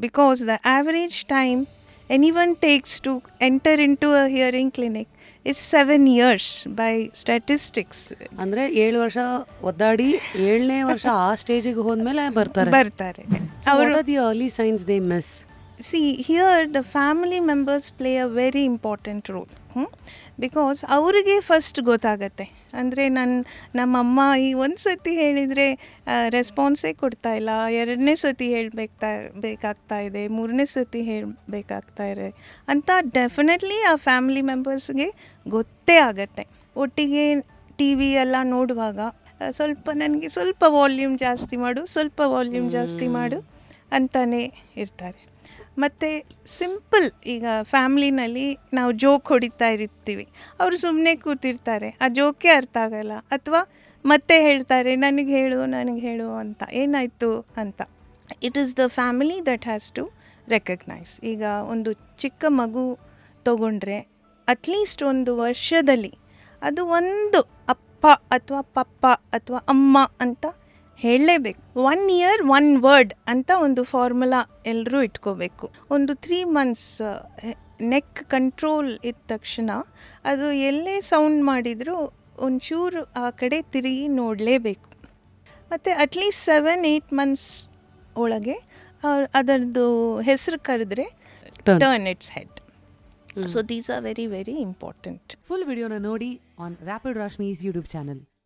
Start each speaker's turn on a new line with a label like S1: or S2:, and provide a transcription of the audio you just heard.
S1: because the average time anyone takes to enter into a hearing clinic is 7 years by statistics.
S2: ಅಂದರೆ 7 ವರ್ಷ ಒದ್ದಾಡಿ 7ನೇ ವರ್ಷ ಆ ಸ್ಟೇಜಿಗೆ ಹೋದ್ಮೇಲೆ ಬರ್ತಾರೆ.
S1: ಅವರು
S2: the early science they miss.
S1: See, here the family members play a very important role, because ಅವ್ರಿಗೆ first ಗೊತ್ತಾಗತ್ತೆ. ಅಂದರೆ ನಮ್ಮಮ್ಮ ಈ ಒಂದು ಸತಿ ಹೇಳಿದರೆ ರೆಸ್ಪಾನ್ಸೇ ಕೊಡ್ತಾ ಇಲ್ಲ, 2ನೇ ಸತಿ ಬೇಕಾಗ್ತಾ ಇದೆ, 3ನೇ ಸತಿ ಹೇಳಬೇಕಾಗ್ತಾ ಇದೆ ಅಂತ ಡೆಫಿನೆಟ್ಲಿ ಆ ಫ್ಯಾಮಿಲಿ ಮೆಂಬರ್ಸ್ಗೆ ಗೊತ್ತೇ ಆಗತ್ತೆ. ಒಟ್ಟಿಗೆ ಟಿ ವಿ ಎಲ್ಲ ನೋಡುವಾಗ ನನಗೆ ಸ್ವಲ್ಪ ವಾಲ್ಯೂಮ್ ಜಾಸ್ತಿ ಮಾಡು ಅಂತಾನೆ ಇರ್ತಾರೆ. ಮತ್ತು ಸಿಂಪಲ್, ಈಗ ಫ್ಯಾಮ್ಲಿನಲ್ಲಿ ನಾವು ಜೋಕ್ ಹೊಡಿತಾ ಇರ್ತೀವಿ, ಅವರು ಸುಮ್ಮನೆ ಕೂತಿರ್ತಾರೆ, ಆ ಜೋಕೇ ಅರ್ಥ ಆಗಲ್ಲ, ಅಥವಾ ಮತ್ತೆ ಹೇಳ್ತಾರೆ ನನಗೆ ಹೇಳು ಅಂತ, ಏನಾಯಿತು ಅಂತ. It is the family that has to recognise. ಈಗ ಒಂದು ಚಿಕ್ಕ ಮಗು ತಗೊಂಡ್ರೆ ಅಟ್ಲೀಸ್ಟ್ ಒಂದು ವರ್ಷದಲ್ಲಿ ಅದು ಒಂದು ಅಪ್ಪ ಅಥವಾ ಪಪ್ಪ ಅಥವಾ ಅಮ್ಮ ಅಂತ ಹೇಳಲೇಬೇಕು. 1 year 1 word ಅಂತ ಒಂದು ಫಾರ್ಮುಲಾ ಎಲ್ಲರೂ ಇಟ್ಕೋಬೇಕು. ಒಂದು 3 months ನೆಕ್ ಕಂಟ್ರೋಲ್ ಇದ್ದ ತಕ್ಷಣ ಅದು ಎಲ್ಲೇ ಸೌಂಡ್ ಮಾಡಿದರೂ ಒಂಚೂರು ಆ ಕಡೆ ತಿರುಗಿ ನೋಡಲೇಬೇಕು. ಮತ್ತು ಅಟ್ಲೀಸ್ಟ್ 7-8 months ಒಳಗೆ ಅದರದ್ದು ಹೆಸರು ಕರೆದ್ರೆ turn it's head. So these are very very important.
S2: Full ವಿಡಿಯೋನ ನೋಡಿ ಆನ್ ರ್ಯಾಪಿಡ್ ರಾಶ್ಮೀಸ್ ಯೂಟ್ಯೂಬ್ ಚಾನಲ್.